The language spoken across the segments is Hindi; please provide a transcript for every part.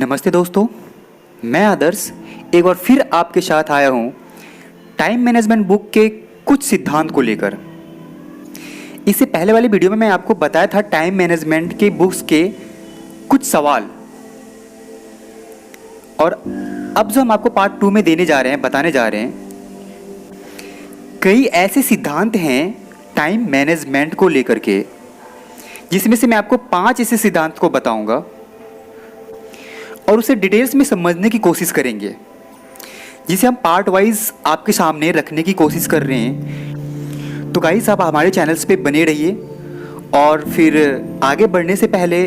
नमस्ते दोस्तों, मैं आदर्श एक बार फिर आपके साथ आया हूँ टाइम मैनेजमेंट बुक के कुछ सिद्धांत को लेकर। इससे पहले वाली वीडियो में मैं आपको बताया था टाइम मैनेजमेंट के बुक्स के कुछ सवाल, और अब जो हम आपको पार्ट 2 में देने जा रहे हैं, बताने जा रहे हैं, कई ऐसे सिद्धांत हैं टाइम मैनेजमेंट को लेकर के, जिसमें से मैं आपको 5 ऐसे सिद्धांत को बताऊंगा और उसे डिटेल्स में समझने की कोशिश करेंगे, जिसे हम पार्ट वाइज आपके सामने रखने की कोशिश कर रहे हैं। तो गाइस, आप हमारे चैनल्स पे बने रहिए, और फिर आगे बढ़ने से पहले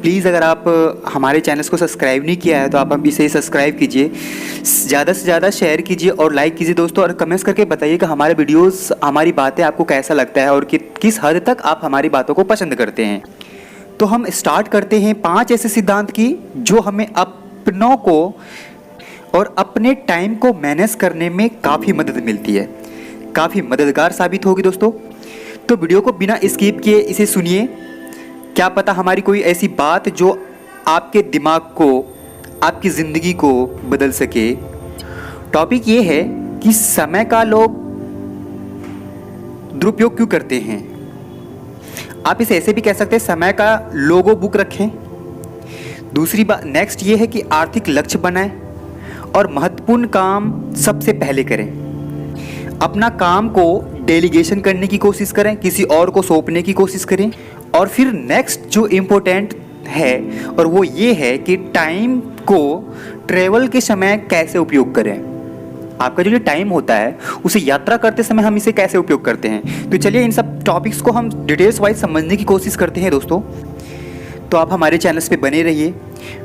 प्लीज़ अगर आप हमारे चैनल्स को सब्सक्राइब नहीं किया है तो आप इसे सब्सक्राइब कीजिए, ज़्यादा से ज़्यादा शेयर कीजिए और लाइक कीजिए दोस्तों, और कमेंट्स करके बताइए कि हमारे वीडियोस, हमारी बातें आपको कैसा लगता है और किस हद तक आप हमारी बातों को पसंद करते हैं। तो हम स्टार्ट करते हैं 5 ऐसे सिद्धांत की जो हमें अपनों को और अपने टाइम को मैनेज करने में काफ़ी मदद मिलती है, काफ़ी मददगार साबित होगी दोस्तों। तो वीडियो को बिना स्किप किए इसे सुनिए, क्या पता हमारी कोई ऐसी बात जो आपके दिमाग को, आपकी ज़िंदगी को बदल सके। टॉपिक ये है कि समय का लोग दुरुपयोग क्यों करते हैं। आप इसे ऐसे भी कह सकते हैं, समय का लोगो बुक रखें। दूसरी बात नेक्स्ट ये है कि आर्थिक लक्ष्य बनाएं और महत्वपूर्ण काम सबसे पहले करें। अपना काम को डेलीगेशन करने की कोशिश करें, किसी और को सौंपने की कोशिश करें। और फिर नेक्स्ट जो इम्पोर्टेंट है और वो ये है कि टाइम को ट्रैवल के समय कैसे उपयोग करें। आपका जो टाइम होता है उसे यात्रा करते समय हम इसे कैसे उपयोग करते हैं। तो चलिए इन सब टॉपिक्स को हम डिटेल्स वाइज समझने की कोशिश करते हैं दोस्तों। तो आप हमारे चैनल्स पे बने रहिए।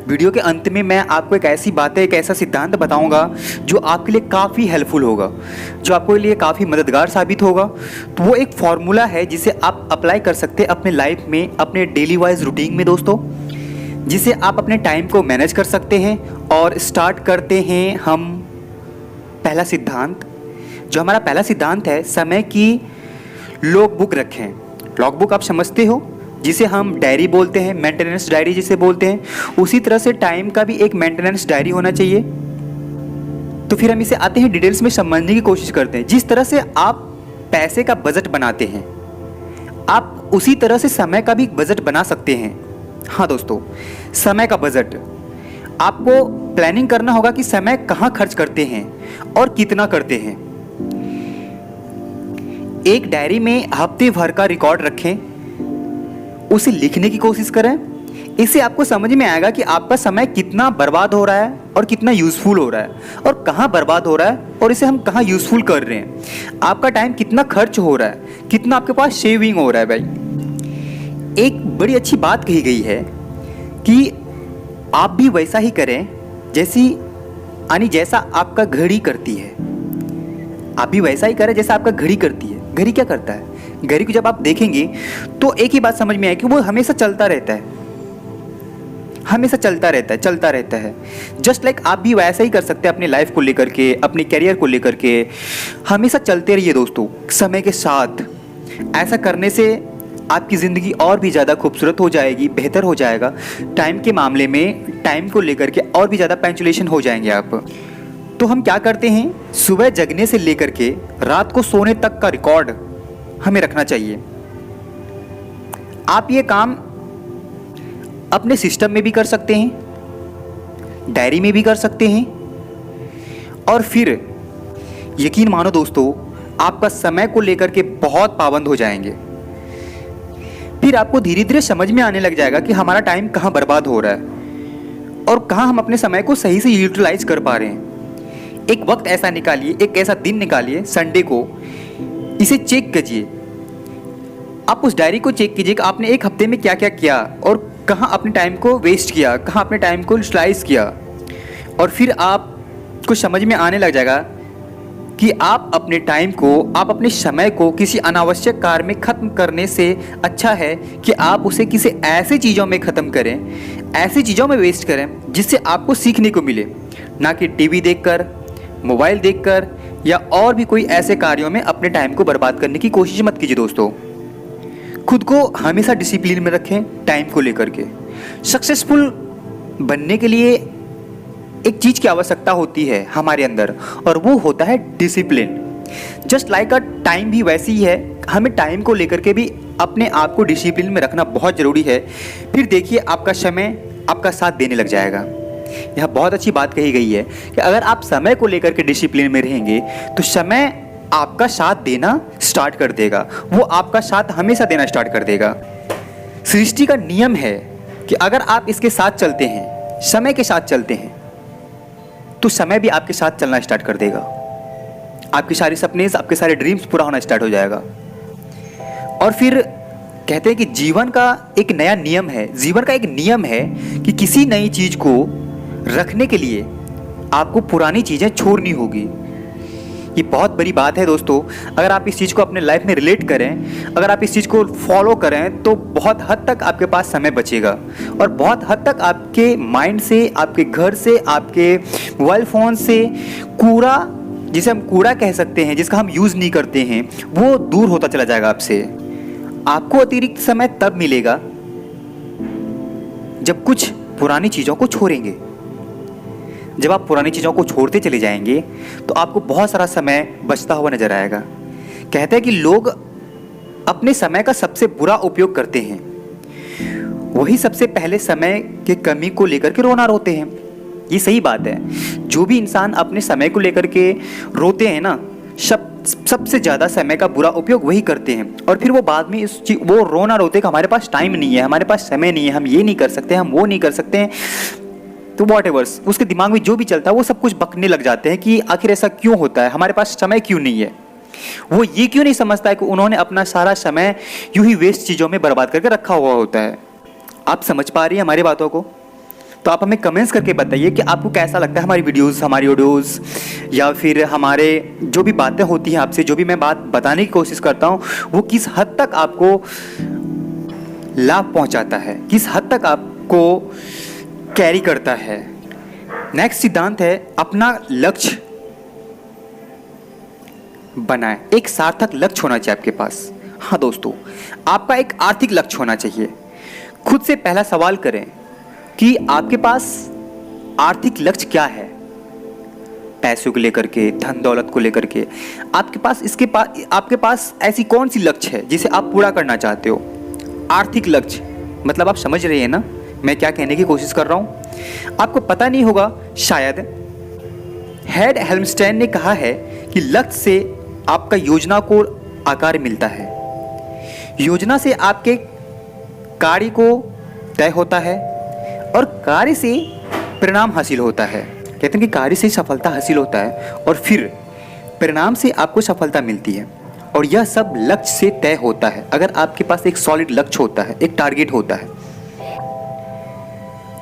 वीडियो के अंत में मैं आपको एक ऐसी बात, एक ऐसा सिद्धांत बताऊंगा जो आपके लिए काफ़ी हेल्पफुल होगा, जो आपके लिए काफ़ी मददगार साबित होगा। तो वो एक फॉर्मूला है जिसे आप अप्लाई कर सकते हैं अपने लाइफ में, अपने डेली वाइज रूटीन में दोस्तों, जिसे आप अपने टाइम को मैनेज कर सकते हैं। और स्टार्ट करते हैं हम पहला सिद्धांत। जो हमारा पहला सिद्धांत है, समय की लॉग बुक रखें। लॉग बुक आप समझते हो, जिसे हम डायरी बोलते हैं, मेंटेनेंस डायरी जिसे बोलते हैं। उसी तरह से टाइम का भी एक मेंटेनेंस डायरी होना चाहिए। तो फिर हम इसे आते हैं डिटेल्स में समझने की कोशिश करते हैं। जिस तरह से आप पैसे का बजट बनाते हैं, आप उसी तरह से समय का भी बजट बना सकते हैं। हाँ दोस्तों, समय का बजट आपको प्लानिंग करना होगा कि समय कहाँ खर्च करते हैं और कितना करते हैं। एक डायरी में हफ्ते भर का रिकॉर्ड रखें, उसे लिखने की कोशिश करें। इससे आपको समझ में आएगा कि आपका समय कितना बर्बाद हो रहा है और कितना यूज़फुल हो रहा है, और कहाँ बर्बाद हो रहा है और इसे हम कहाँ यूज़फुल कर रहे हैं। आपका टाइम कितना खर्च हो रहा है, कितना आपके पास सेविंग हो रहा है। भाई, एक बड़ी अच्छी बात कही गई है कि आप भी वैसा ही करें जैसा आपका घड़ी करती है। आप भी वैसा ही करें जैसा आपका घड़ी करती है। घड़ी क्या करता है? घड़ी को जब आप देखेंगे तो एक ही बात समझ में आएगी कि वो हमेशा चलता रहता है, हमेशा चलता रहता है। जस्ट लाइक आप भी वैसा ही कर सकते हैं अपनी लाइफ को लेकर के, अपने करियर को लेकर के। हमेशा चलते रहिए दोस्तों समय के साथ। ऐसा करने से आपकी ज़िंदगी और भी ज़्यादा खूबसूरत हो जाएगी, बेहतर हो जाएगा। टाइम के मामले में, टाइम को लेकर के और भी ज़्यादा पंचुलेशन हो जाएंगे आप। तो हम क्या करते हैं, सुबह जगने से लेकर के रात को सोने तक का रिकॉर्ड हमें रखना चाहिए। आप ये काम अपने सिस्टम में भी कर सकते हैं, डायरी में भी कर सकते हैं, और फिर यकीन मानो दोस्तों, आपका समय को लेकर के बहुत पाबंद हो जाएंगे। फिर आपको धीरे धीरे समझ में आने लग जाएगा कि हमारा टाइम कहाँ बर्बाद हो रहा है और कहाँ हम अपने समय को सही से यूटिलाइज कर पा रहे हैं। एक वक्त ऐसा निकालिए, एक ऐसा दिन निकालिए, संडे को, इसे चेक कीजिए। आप उस डायरी को चेक कीजिए कि आपने एक हफ्ते में क्या क्या किया और कहाँ अपने टाइम को वेस्ट किया, कहाँ अपने टाइम को यूटिलाइज किया। और फिर आपको समझ में आने लग जाएगा कि आप अपने टाइम को, आप अपने समय को किसी अनावश्यक कार्य में ख़त्म करने से अच्छा है कि आप उसे किसी ऐसी चीज़ों में ख़त्म करें, ऐसी चीज़ों में वेस्ट करें जिससे आपको सीखने को मिले, ना कि टीवी देखकर, मोबाइल देखकर या और भी कोई ऐसे कार्यों में अपने टाइम को बर्बाद करने की कोशिश मत कीजिए दोस्तों। खुद को हमेशा डिसिप्लिन में रखें टाइम को लेकर के। सक्सेसफुल बनने के लिए एक चीज़ की आवश्यकता होती है हमारे अंदर, और वो होता है discipline. Just like a time भी वैसी ही है, हमें टाइम को लेकर के भी अपने आप को डिसिप्लिन में रखना बहुत ज़रूरी है। फिर देखिए आपका समय आपका साथ देने लग जाएगा। यह बहुत अच्छी बात कही गई है कि अगर आप समय को लेकर के डिसिप्लिन में रहेंगे तो समय आपका साथ देना स्टार्ट कर देगा, वो आपका साथ हमेशा देना स्टार्ट कर देगा। सृष्टि का नियम है कि अगर आप इसके साथ चलते हैं, समय के साथ चलते हैं, तो समय भी आपके साथ चलना स्टार्ट कर देगा। आपके सारे सपने, आपके सारे ड्रीम्स पूरा होना स्टार्ट हो जाएगा। और फिर कहते हैं कि जीवन का एक नया नियम है, जीवन का एक नियम है कि किसी नई चीज़ को रखने के लिए आपको पुरानी चीज़ें छोड़नी होगी। ये बहुत बड़ी बात है दोस्तों। अगर आप इस चीज़ को अपने लाइफ में रिलेट करें, अगर आप इस चीज़ को फॉलो करें, तो बहुत हद तक आपके पास समय बचेगा और बहुत हद तक आपके माइंड से, आपके घर से, आपके मोबाइल फ़ोन से कूड़ा, जिसे हम कूड़ा कह सकते हैं, जिसका हम यूज़ नहीं करते हैं, वो दूर होता चला जाएगा आपसे। आपको अतिरिक्त समय तब मिलेगा जब कुछ पुरानी चीज़ों को छोड़ेंगे। जब आप पुरानी चीज़ों को छोड़ते चले जाएंगे तो आपको बहुत सारा समय बचता हुआ नजर आएगा। कहते हैं कि लोग अपने समय का सबसे बुरा उपयोग करते हैं, वही सबसे पहले समय के कमी को लेकर के रोना रोते हैं। ये सही बात है। जो भी इंसान अपने समय को लेकर के रोते हैं ना, सबसे ज़्यादा समय का बुरा उपयोग वही करते हैं। और फिर वो बाद में वो रोना रोते कि हमारे पास टाइम नहीं है, हमारे पास समय नहीं है, हम ये नहीं कर सकते, हम वो नहीं कर सकते हैं। तो वॉट एवर्स, उसके दिमाग में जो भी चलता है वो सब कुछ बकने लग जाते हैं कि आखिर ऐसा क्यों होता है, हमारे पास समय क्यों नहीं है। वो ये क्यों नहीं समझता है कि उन्होंने अपना सारा समय यूं ही वेस्ट चीज़ों में बर्बाद करके रखा हुआ होता है। आप समझ पा रही हैं हमारी बातों को? तो आप हमें कमेंट्स करके बताइए कि आपको कैसा लगता है हमारी वीडियोस, हमारी ऑडियोज़, या फिर हमारे जो भी बातें होती हैं आपसे, जो भी मैं बात बताने की कोशिश करता हूँ, वो किस हद तक आपको लाभ पहुँचाता है, किस हद तक आपको कैरी करता है। नेक्स्ट सिद्धांत है अपना लक्ष्य बनाएं। एक सार्थक लक्ष्य होना चाहिए आपके पास। हाँ दोस्तों, आपका एक आर्थिक लक्ष्य होना चाहिए। खुद से पहला सवाल करें कि आपके पास आर्थिक लक्ष्य क्या है। पैसों को लेकर के, धन दौलत को लेकर के आपके पास ऐसी कौन सी लक्ष्य है जिसे आप पूरा करना चाहते हो। आर्थिक लक्ष्य मतलब आप समझ रहे हैं ना मैं क्या कहने की कोशिश कर रहा हूं। आपको पता नहीं होगा शायद, हेड हेल्मस्टेन ने कहा है कि लक्ष्य से आपका योजना को आकार मिलता है, योजना से आपके कार्य को तय होता है और कार्य से परिणाम हासिल होता है। कहते हैं कि कार्य से सफलता हासिल होता है और फिर परिणाम से आपको सफलता मिलती है, और यह सब लक्ष्य से तय होता है। अगर आपके पास एक सॉलिड लक्ष्य होता है, एक टारगेट होता है।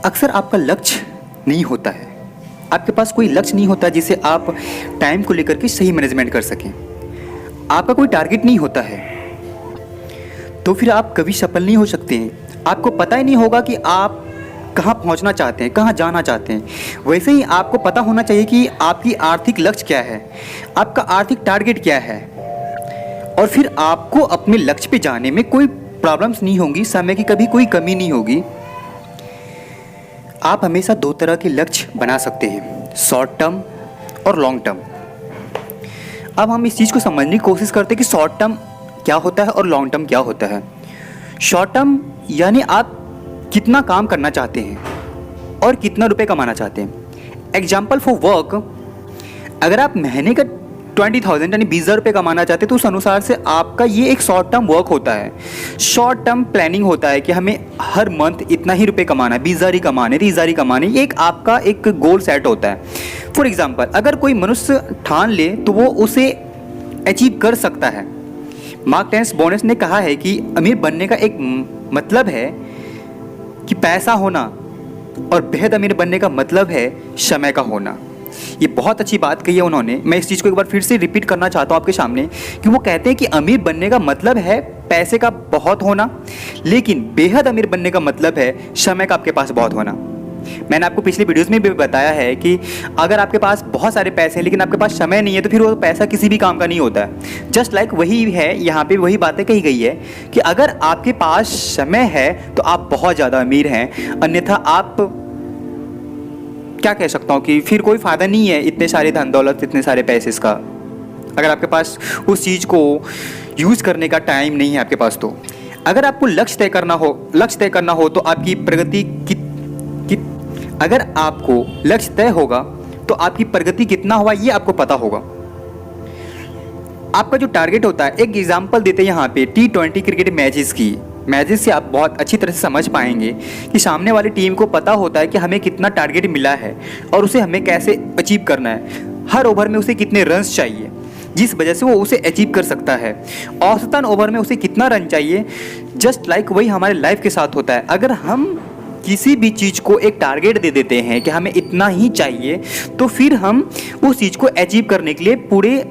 अक्सर आपका लक्ष्य नहीं होता है, आपके पास कोई लक्ष्य नहीं होता जिसे आप टाइम को लेकर के सही मैनेजमेंट कर सकें। आपका कोई टारगेट नहीं होता है तो फिर आप कभी सफल नहीं हो सकते हैं। आपको पता ही नहीं होगा कि आप कहाँ पहुँचना चाहते हैं, कहाँ जाना चाहते हैं। वैसे ही आपको पता होना चाहिए कि आपकी आर्थिक लक्ष्य क्या है, आपका आर्थिक टारगेट क्या है, और फिर आपको अपने लक्ष्य पे जाने में कोई प्रॉब्लम्स नहीं होंगी, समय की कभी कोई कमी नहीं होगी। आप हमेशा दो तरह के लक्ष्य बना सकते हैं, शॉर्ट टर्म और लॉन्ग टर्म। अब हम इस चीज़ को समझने की कोशिश करते हैं कि शॉर्ट टर्म क्या होता है और लॉन्ग टर्म क्या होता है। शॉर्ट टर्म यानी आप कितना काम करना चाहते हैं और कितना रुपए कमाना चाहते हैं। एग्जाम्पल फॉर वर्क, अगर आप महीने का 20,000 यानी 20,000 रुपये कमाना चाहते हैं तो उस अनुसार से आपका ये एक शॉर्ट टर्म वर्क होता है। शॉर्ट टर्म प्लानिंग होता है कि हमें हर मंथ इतना ही रुपये कमाना है, 20,000 ही कमाने, 30,000 ही कमाने, ये एक आपका एक गोल सेट होता है। फॉर एग्जाम्पल, अगर कोई मनुष्य ठान ले तो वो उसे अचीव कर सकता है। मार्क टेंस बोनस ने कहा है कि अमीर बनने का एक मतलब है कि पैसा होना, और बेहद अमीर बनने का मतलब है समय का होना। ये बहुत अच्छी बात कही है उन्होंने। मैं इस चीज़ को एक बार फिर से रिपीट करना चाहता हूँ आपके सामने कि वो कहते हैं कि अमीर बनने का मतलब है पैसे का बहुत होना, लेकिन बेहद अमीर बनने का मतलब है समय का आपके पास बहुत होना। मैंने आपको पिछले वीडियोस में भी बताया है कि अगर आपके पास बहुत सारे पैसे हैं लेकिन आपके पास समय नहीं है तो फिर वो पैसा किसी भी काम का नहीं होता है। जस्ट लाइक वही है, यहाँ पे वही बातें कही गई है कि अगर आपके पास समय है तो आप बहुत ज़्यादा अमीर हैं, अन्यथा आप क्या कह सकता हूँ कि फिर कोई फ़ायदा नहीं है इतने सारे धन दौलत, इतने सारे पैसे का, अगर आपके पास उस चीज़ को यूज़ करने का टाइम नहीं है आपके पास। तो अगर आपको लक्ष्य तय करना हो तो आपकी प्रगति अगर आपको लक्ष्य तय होगा तो आपकी प्रगति कितना हुआ ये आपको पता होगा। आपका जो टारगेट होता है, एक एग्जांपल देते हैं यहाँ पे T20 क्रिकेट मैचेस से आप बहुत अच्छी तरह से समझ पाएंगे कि सामने वाली टीम को पता होता है कि हमें कितना टारगेट मिला है और उसे हमें कैसे अचीव करना है, हर ओवर में उसे कितने रन्स चाहिए जिस वजह से वो उसे अचीव कर सकता है, औसतन ओवर में उसे कितना रन चाहिए। जस्ट लाइक वही हमारे लाइफ के साथ होता है। अगर हम किसी भी चीज़ को एक टारगेट दे देते हैं कि हमें इतना ही चाहिए, तो फिर हम उस चीज़ को अचीव करने के लिए पूरे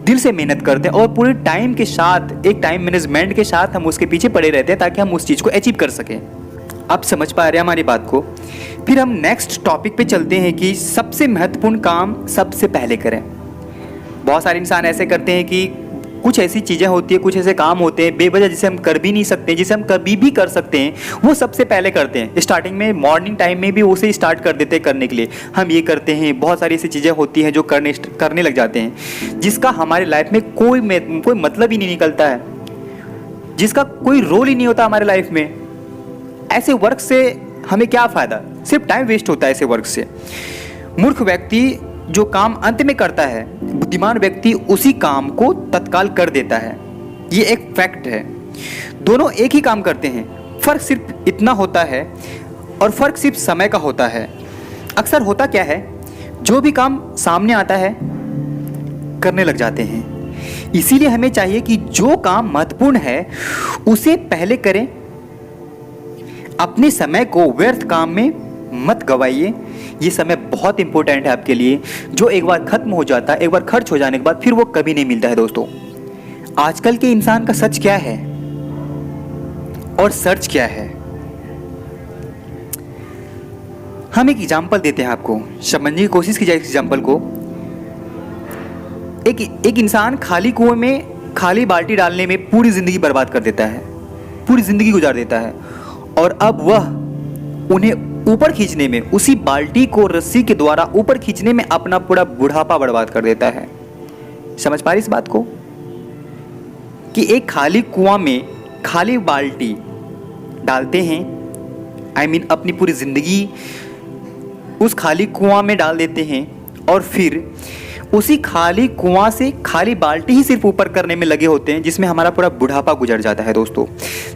दिल से मेहनत करते हैं और पूरे टाइम के साथ, एक टाइम मैनेजमेंट के साथ हम उसके पीछे पड़े रहते हैं ताकि हम उस चीज़ को अचीव कर सकें। आप समझ पा रहे हैं हमारी बात को। फिर हम नेक्स्ट टॉपिक पे चलते हैं कि सबसे महत्वपूर्ण काम सबसे पहले करें। बहुत सारे इंसान ऐसे करते हैं कि कुछ ऐसी चीज़ें होती है, कुछ ऐसे काम होते हैं बेवजह जिसे हम कर भी नहीं सकते, जिसे हम कभी भी कर सकते हैं, वो सबसे पहले करते हैं। स्टार्टिंग में मॉर्निंग टाइम में भी उसे स्टार्ट कर देते हैं करने के लिए, हम ये करते हैं। बहुत सारी ऐसी चीज़ें होती हैं जो करने लग जाते हैं जिसका हमारे लाइफ में कोई मतलब ही नहीं निकलता है, जिसका कोई रोल ही नहीं होता हमारे लाइफ में। ऐसे वर्क से हमें क्या फ़ायदा, सिर्फ टाइम वेस्ट होता है ऐसे वर्क से। मूर्ख व्यक्ति जो काम अंत में करता है, बुद्धिमान व्यक्ति उसी काम को तत्काल कर देता है। ये एक फैक्ट है। दोनों एक ही काम करते हैं, फ़र्क सिर्फ इतना होता है और फ़र्क सिर्फ समय का होता है। अक्सर होता क्या है, जो भी काम सामने आता है करने लग जाते हैं। इसीलिए हमें चाहिए कि जो काम महत्वपूर्ण है उसे पहले करें। अपने समय को व्यर्थ काम में मत गवाइए। ये समय बहुत इंपॉर्टेंट है आपके लिए, जो एक बार खत्म हो जाता है, एक बार खर्च हो जाने के बाद फिर वो कभी नहीं मिलता है। दोस्तों, आजकल के इंसान का सच क्या है और सर्च क्या है, हम एक एग्जाम्पल देते हैं आपको, समझने की कोशिश की जाए इस एग्जाम्पल को। एक इंसान खाली कुएं में खाली बाल्टी डालने में पूरी जिंदगी बर्बाद कर देता है, पूरी जिंदगी गुजार देता है, और अब वह उन्हें ऊपर खींचने में, उसी बाल्टी को रस्सी के द्वारा ऊपर खींचने में अपना पूरा बुढ़ापा बर्बाद कर देता है। समझ पा रही इस बात को कि एक खाली कुआं में खाली बाल्टी डालते हैं, अपनी पूरी जिंदगी उस खाली कुआं में डाल देते हैं और फिर उसी खाली कुआं से खाली बाल्टी ही सिर्फ ऊपर करने में लगे होते हैं, जिसमें हमारा पूरा बुढ़ापा गुजर जाता है। दोस्तों,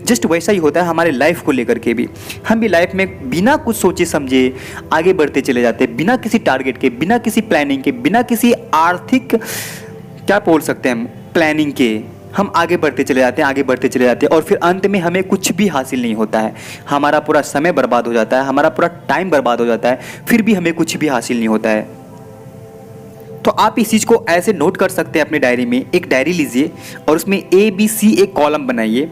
जस्ट वैसा ही होता है हमारे लाइफ को लेकर के भी। हम भी लाइफ में बिना कुछ सोचे समझे आगे बढ़ते चले जाते हैं, बिना किसी टारगेट के, बिना किसी प्लानिंग के, बिना किसी आर्थिक, क्या बोल सकते हैं हम, प्लानिंग के हम आगे बढ़ते चले जाते हैं और फिर अंत में हमें कुछ भी हासिल नहीं होता है। हमारा पूरा समय बर्बाद हो जाता है, हमारा पूरा टाइम बर्बाद हो जाता है, फिर भी हमें कुछ भी हासिल नहीं होता है। तो आप इस चीज़ को ऐसे नोट कर सकते हैं अपनी डायरी में। एक डायरी लीजिए और उसमें ABC एक कॉलम बनाइए,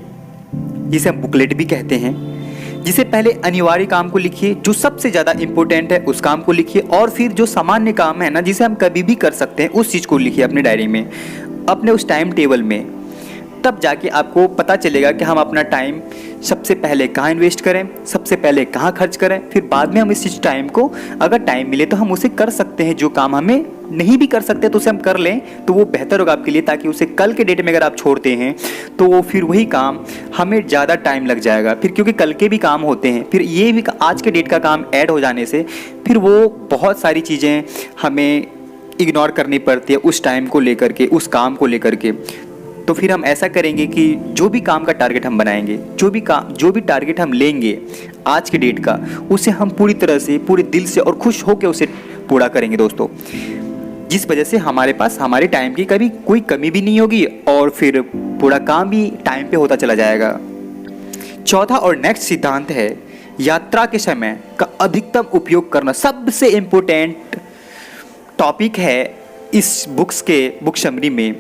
जिसे हम बुकलेट भी कहते हैं। जिसे पहले अनिवार्य काम को लिखिए, जो सबसे ज़्यादा इंपॉर्टेंट है उस काम को लिखिए, और फिर जो सामान्य काम है ना, जिसे हम कभी भी कर सकते हैं, उस चीज़ को लिखिए अपनी डायरी में, अपने उस टाइम टेबल में। तब जाके आपको पता चलेगा कि हम अपना टाइम सबसे पहले कहाँ इन्वेस्ट करें, सबसे पहले कहाँ खर्च करें, फिर बाद में हम इस टाइम को, अगर टाइम मिले तो हम उसे कर सकते हैं। जो काम हमें नहीं भी कर सकते तो उसे हम कर लें, तो वो बेहतर होगा आपके लिए, ताकि उसे कल के डेट में अगर आप छोड़ते हैं तो वो फिर वही काम हमें ज़्यादा टाइम लग जाएगा फिर, क्योंकि कल के भी काम होते हैं, फिर ये भी आज के डेट का काम ऐड हो जाने से फिर वो बहुत सारी चीज़ें हमें इग्नोर करनी पड़ती है उस टाइम को लेकर के, उस काम को लेकर के। तो फिर हम ऐसा करेंगे कि जो भी काम का टारगेट हम बनाएंगे, जो भी टारगेट हम लेंगे आज के डेट का, उसे हम पूरी तरह से, पूरे दिल से और खुश होकर उसे पूरा करेंगे दोस्तों, जिस वजह से हमारे पास हमारे टाइम की कभी कोई कमी भी नहीं होगी और फिर पूरा काम भी टाइम पे होता चला जाएगा। चौथा और नेक्स्ट सिद्धांत है यात्रा के समय का अधिकतम उपयोग करना। सबसे इम्पोर्टेंट टॉपिक है इस बुक समरी में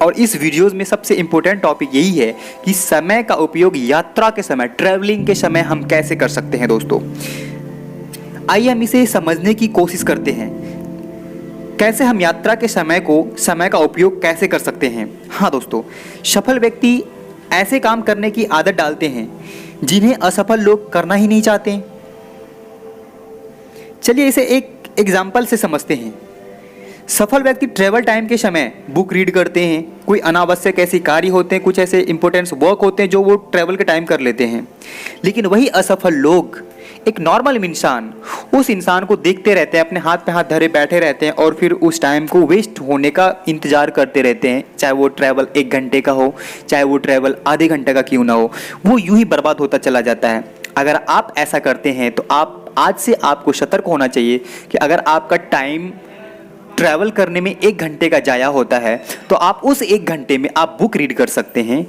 और इस वीडियोस में सबसे इम्पोर्टेंट टॉपिक यही है कि समय का उपयोग यात्रा के समय, ट्रैवलिंग के समय हम कैसे कर सकते हैं। दोस्तों, आइए हम इसे समझने की कोशिश करते हैं, कैसे हम यात्रा के समय का उपयोग कैसे कर सकते हैं। हाँ दोस्तों, सफल व्यक्ति ऐसे काम करने की आदत डालते हैं जिन्हें असफल लोग करना ही नहीं चाहते। चलिए इसे एक एग्जाम्पल से समझते हैं। सफल व्यक्ति ट्रैवल टाइम के समय बुक रीड करते हैं, कोई अनावश्यक ऐसे कार्य होते हैं, कुछ ऐसे इंपॉर्टेंट वर्क होते हैं जो वो ट्रैवल के टाइम कर लेते हैं। लेकिन वही असफल लोग, एक नॉर्मल इंसान, उस इंसान को देखते रहते हैं, अपने हाथ पे हाथ धरे बैठे रहते हैं और फिर उस टाइम को वेस्ट होने का इंतजार करते रहते हैं। चाहे वो ट्रैवल 1 घंटे का हो, चाहे वो ट्रैवल आधे घंटे का क्यों ना हो, वो यूं ही बर्बाद होता चला जाता है। अगर आप ऐसा करते हैं तो आप आज से आपको सतर्क होना चाहिए कि अगर आपका टाइम ट्रैवल करने में 1 घंटे का जाया होता है तो आप उस 1 घंटे में आप बुक रीड कर सकते हैं,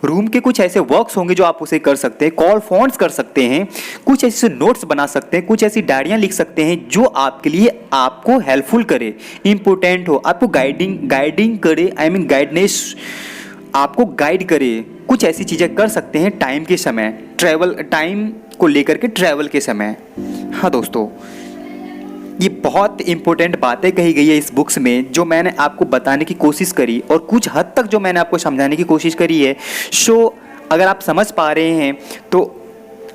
रूम के कुछ ऐसे वर्क्स होंगे जो आप उसे कर सकते हैं, कॉल फोन्स कर सकते हैं, कुछ ऐसे नोट्स बना सकते हैं, कुछ ऐसी डायरियाँ लिख सकते हैं जो आपके लिए आपको हेल्पफुल करे, इम्पोर्टेंट हो, आपको गाइडिंग करे, आई मीन गाइडनेस, आपको गाइड करे। कुछ ऐसी चीज़ें कर सकते हैं टाइम के समय, ट्रैवल टाइम को लेकर के ट्रैवल के समय। हाँ दोस्तों, ये बहुत इंपॉर्टेंट बातें कही गई है इस बुक्स में जो मैंने आपको बताने की कोशिश करी और कुछ हद तक जो मैंने आपको समझाने की कोशिश करी है। अगर आप समझ पा रहे हैं तो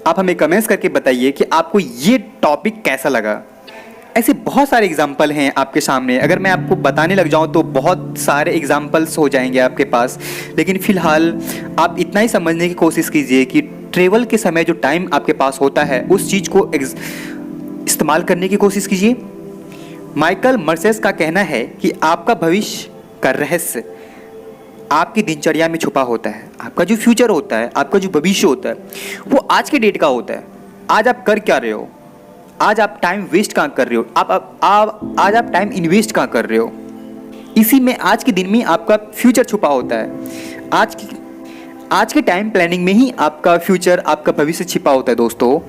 आप हमें कमेंट्स करके बताइए कि आपको ये टॉपिक कैसा लगा। ऐसे बहुत सारे एग्जाम्पल हैं आपके सामने, अगर मैं आपको बताने लग जाऊं तो बहुत सारे एग्जाम्पल्स हो जाएंगे आपके पास, लेकिन फ़िलहाल आप इतना ही समझने की कोशिश कीजिए कि ट्रेवल के समय जो टाइम आपके पास होता है उस चीज़ को इस्तेमाल करने की कोशिश कीजिए। माइकल मर्सेस का कहना है कि आपका भविष्य का रहस्य आपकी दिनचर्या में छुपा होता है। आपका जो फ्यूचर होता है, आपका जो भविष्य होता है, वो आज के डेट का होता है। आज आप कर क्या रहे हो, आज आप टाइम वेस्ट कहाँ कर रहे हो, आज आप टाइम इन्वेस्ट कहाँ कर रहे हो, इसी में आज के दिन में आपका फ्यूचर छुपा होता है। आज के टाइम प्लानिंग में ही आपका फ्यूचर, आपका भविष्य छिपा होता है। दोस्तों,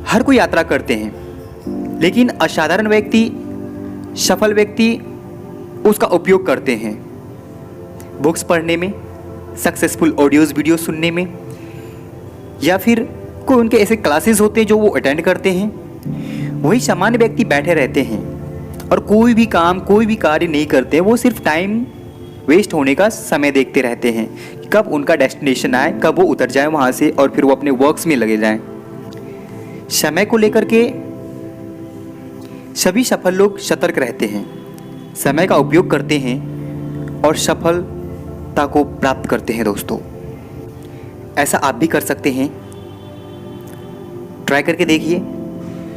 हर कोई यात्रा करते हैं, लेकिन असाधारण व्यक्ति, सफल व्यक्ति उसका उपयोग करते हैं बुक्स पढ़ने में, सक्सेसफुल ऑडियोज़ वीडियो सुनने में, या फिर कोई उनके ऐसे क्लासेस होते हैं जो वो अटेंड करते हैं। वही सामान्य व्यक्ति बैठे रहते हैं और कोई भी काम, कोई भी कार्य नहीं करते हैं। वो सिर्फ टाइम वेस्ट होने का समय देखते रहते हैं, कब उनका डेस्टिनेशन आए, कब वो उतर जाए वहाँ से और फिर वो अपने वर्क्स में लगे जाएं। समय को लेकर के सभी सफल लोग सतर्क रहते हैं, समय का उपयोग करते हैं और सफलता को प्राप्त करते हैं। दोस्तों, ऐसा आप भी कर सकते हैं, ट्राई करके देखिए,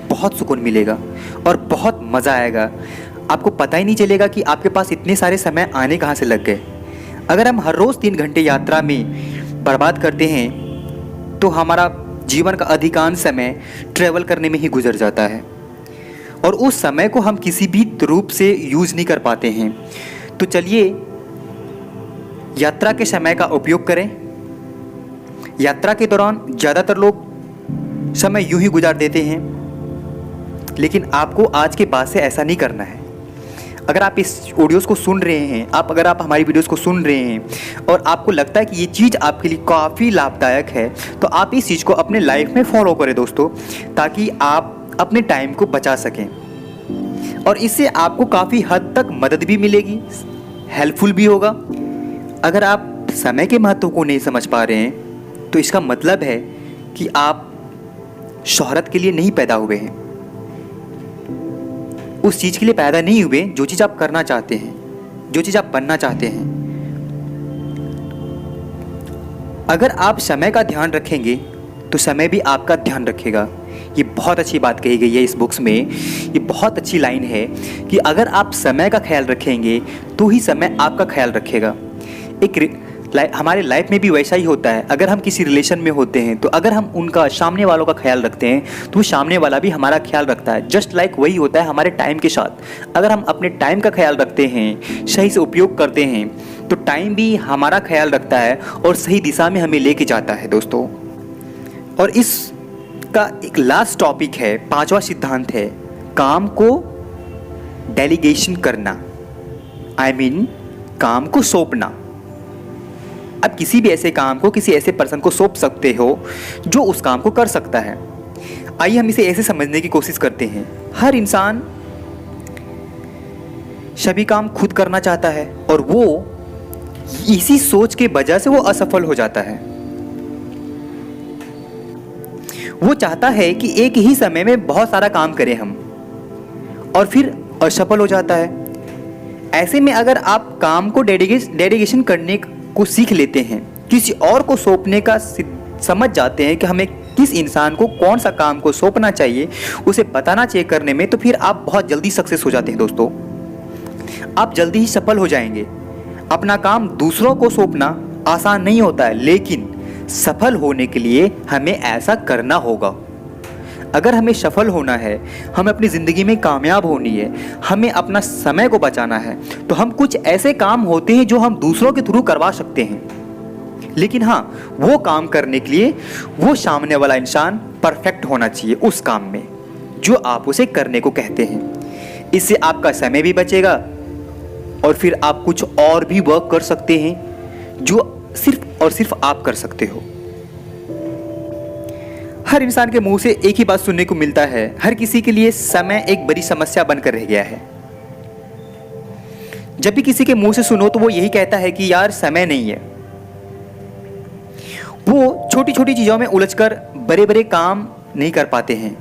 बहुत सुकून मिलेगा और बहुत मज़ा आएगा। आपको पता ही नहीं चलेगा कि आपके पास इतने सारे समय आने कहाँ से लग गए। अगर हम हर रोज़ 3 घंटे यात्रा में बर्बाद करते हैं तो हमारा जीवन का अधिकांश समय ट्रैवल करने में ही गुजर जाता है और उस समय को हम किसी भी रूप से यूज़ नहीं कर पाते हैं। तो चलिए, यात्रा के समय का उपयोग करें। यात्रा के दौरान ज़्यादातर लोग समय यूं ही गुजार देते हैं, लेकिन आपको आज के बाद से ऐसा नहीं करना है। अगर आप इस ऑडियोज़ को सुन रहे हैं, अगर आप हमारी वीडियोज़ को सुन रहे हैं और आपको लगता है कि ये चीज़ आपके लिए काफ़ी लाभदायक है, तो आप इस चीज़ को अपने लाइफ में फॉलो करें दोस्तों, ताकि आप अपने टाइम को बचा सकें और इससे आपको काफ़ी हद तक मदद भी मिलेगी, हेल्पफुल भी होगा। अगर आप समय के महत्व को नहीं समझ पा रहे हैं तो इसका मतलब है कि आप शोहरत के लिए नहीं पैदा हुए हैं, उस चीज़ के लिए पैदा नहीं हुए जो चीज़ आप करना चाहते हैं, जो चीज़ आप बनना चाहते हैं। अगर आप समय का ध्यान रखेंगे तो समय भी आपका ध्यान रखेगा। ये बहुत अच्छी बात कही गई है इस बुक्स में, ये बहुत अच्छी लाइन है कि अगर आप समय का ख्याल रखेंगे तो ही समय आपका ख्याल रखेगा। हमारे लाइफ में भी वैसा ही होता है। अगर हम किसी रिलेशन में होते हैं तो अगर हम उनका, सामने वालों का ख्याल रखते हैं तो सामने वाला भी हमारा ख्याल रखता है। जस्ट लाइक वही होता है हमारे टाइम के साथ। अगर हम अपने टाइम का ख्याल रखते हैं, सही से उपयोग करते हैं, तो टाइम भी हमारा ख्याल रखता है और सही दिशा में हमें लेके जाता है दोस्तों। और इसका एक लास्ट टॉपिक है, 5वां सिद्धांत है, काम को डेलीगेशन करना, आई मीन काम को सौंपना। आप किसी भी ऐसे काम को किसी ऐसे पर्सन को सौंप सकते हो जो उस काम को कर सकता है। आइए हम इसे ऐसे समझने की कोशिश करते हैं। हर इंसान सभी काम खुद करना चाहता है और वो इसी सोच के वजह से वो असफल हो जाता है। वो चाहता है कि एक ही समय में बहुत सारा काम करें हम, और फिर असफल हो जाता है। ऐसे में अगर आप काम को डेडिकेशन करने को सीख लेते हैं, किसी और को सौंपने का समझ जाते हैं कि हमें किस इंसान को कौन सा काम को सौंपना चाहिए, उसे बताना चाहिए करने में, तो फिर आप बहुत जल्दी सक्सेस हो जाते हैं दोस्तों। आप जल्दी ही सफल हो जाएंगे। अपना काम दूसरों को सौंपना आसान नहीं होता है, लेकिन सफल होने के लिए हमें ऐसा करना होगा। अगर हमें सफल होना है, हमें अपनी ज़िंदगी में कामयाब होनी है, हमें अपना समय को बचाना है, तो हम कुछ ऐसे काम होते हैं जो हम दूसरों के थ्रू करवा सकते हैं। लेकिन हाँ, वो काम करने के लिए वो सामने वाला इंसान परफेक्ट होना चाहिए उस काम में जो आप उसे करने को कहते हैं। इससे आपका समय भी बचेगा और फिर आप कुछ और भी वर्क कर सकते हैं जो सिर्फ और सिर्फ आप कर सकते हो। हर इंसान के मुंह से एक ही बात सुनने को मिलता है, हर किसी के लिए समय एक बड़ी समस्या बनकर रह गया है। जब भी किसी के मुंह से सुनो तो वो यही कहता है कि यार समय नहीं है। वो छोटी छोटी चीज़ों में उलझकर बड़े बड़े काम नहीं कर पाते हैं।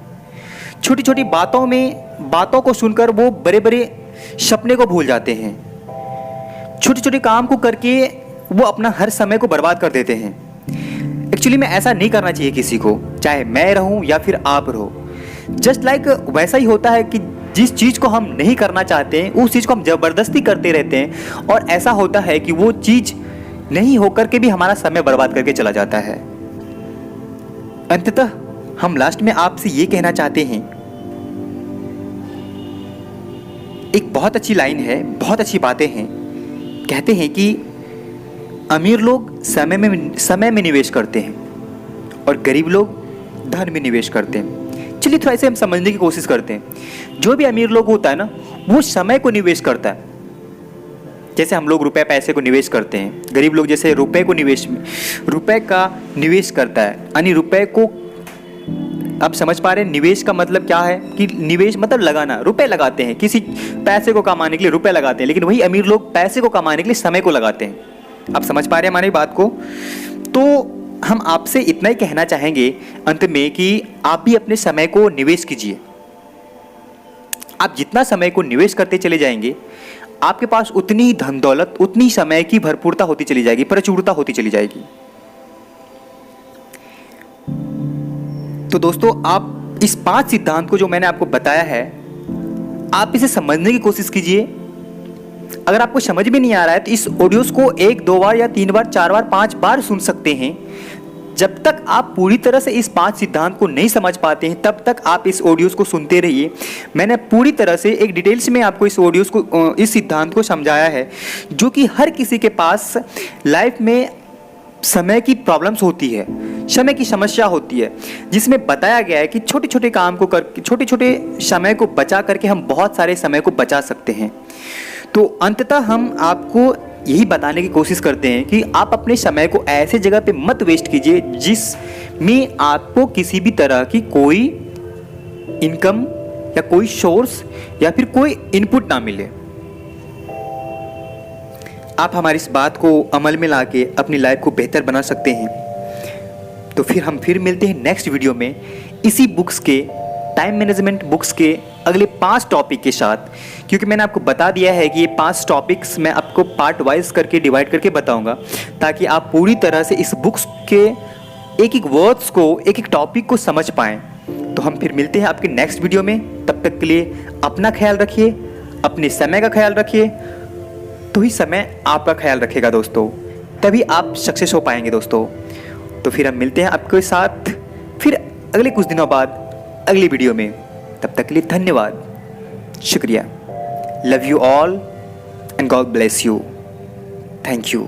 छोटी छोटी बातों को सुनकर वो बड़े बड़े सपने को भूल जाते हैं। छोटे छोटे काम को करके वो अपना हर समय को बर्बाद कर देते हैं। एक्चुअली में ऐसा नहीं करना चाहिए किसी को, चाहे मैं रहूं या फिर आप रहो। जस्ट लाइक वैसा ही होता है कि जिस चीज़ को हम नहीं करना चाहते हैं उस चीज़ को हम ज़बरदस्ती करते रहते हैं, और ऐसा होता है कि वो चीज़ नहीं होकर के भी हमारा समय बर्बाद करके चला जाता है। अंततः हम लास्ट में आपसे ये कहना चाहते हैं, एक बहुत अच्छी लाइन है, बहुत अच्छी बातें हैं। कहते हैं कि अमीर लोग समय में निवेश करते हैं और गरीब लोग धन में निवेश करते हैं। चलिए थोड़ा इसे हम समझने की कोशिश करते हैं। जो भी अमीर लोग होता है ना, वो समय को निवेश करता है। जैसे हम लोग रुपए पैसे को निवेश करते हैं, गरीब लोग जैसे रुपए का निवेश करता है। यानी रुपए को आप समझ पा रहे हैं, निवेश का मतलब क्या है कि निवेश मतलब लगाना। रुपए लगाते हैं, किसी पैसे को कमाने के लिए रुपए लगाते हैं, लेकिन वही अमीर लोग पैसे को कमाने के लिए समय को लगाते हैं। आप समझ पा रहे हैं हमारी बात को? तो हम आपसे इतना ही कहना चाहेंगे अंत में कि आप भी अपने समय को निवेश कीजिए। आप जितना समय को निवेश करते चले जाएंगे, आपके पास उतनी ही धन दौलत, उतनी समय की भरपूरता होती चली जाएगी, प्रचुरता होती चली जाएगी। तो दोस्तों, आप इस 5 सिद्धांत को जो मैंने आपको बताया है, आप इसे समझने की कोशिश कीजिए। अगर आपको समझ में नहीं आ रहा है तो इस ऑडियोस को 1, 2 बार या 3 बार, 4 बार, 5 बार सुन सकते हैं। जब तक आप पूरी तरह से इस 5 सिद्धांत को नहीं समझ पाते हैं, तब तक आप इस ऑडियोस को सुनते रहिए। मैंने पूरी तरह से एक डिटेल्स में आपको इस सिद्धांत को समझाया है, जो कि हर किसी के पास लाइफ में समय की प्रॉब्लम्स होती है, समय की समस्या होती है, जिसमें बताया गया है कि छोटे छोटे काम को करके, छोटे छोटे समय को बचा करके हम बहुत सारे समय को बचा सकते हैं। तो अंततः हम आपको यही बताने की कोशिश करते हैं कि आप अपने समय को ऐसे जगह पे मत वेस्ट कीजिए जिसमें आपको किसी भी तरह की कोई इनकम या कोई सोर्स या फिर कोई इनपुट ना मिले। आप हमारी इस बात को अमल में लाके अपनी लाइफ को बेहतर बना सकते हैं। तो फिर हम मिलते हैं नेक्स्ट वीडियो में इसी बुक्स के, टाइम मैनेजमेंट बुक्स के अगले 5 टॉपिक के साथ। क्योंकि मैंने आपको बता दिया है कि ये 5 टॉपिक्स मैं आपको पार्ट वाइज करके डिवाइड करके बताऊंगा, ताकि आप पूरी तरह से इस बुक्स के एक एक वर्ड्स को, एक एक टॉपिक को समझ पाएँ। तो हम फिर मिलते हैं आपके नेक्स्ट वीडियो में। तब तक के लिए अपना ख्याल रखिए, अपने समय का ख्याल रखिए, तो ही समय आपका ख्याल रखेगा दोस्तों, तभी आप सक्सेस हो पाएंगे दोस्तों। तो फिर हम मिलते हैं आपके साथ फिर अगले कुछ दिनों बाद अगली वीडियो में। तब तक के लिए धन्यवाद, शुक्रिया। Love you all and God bless you. Thank you.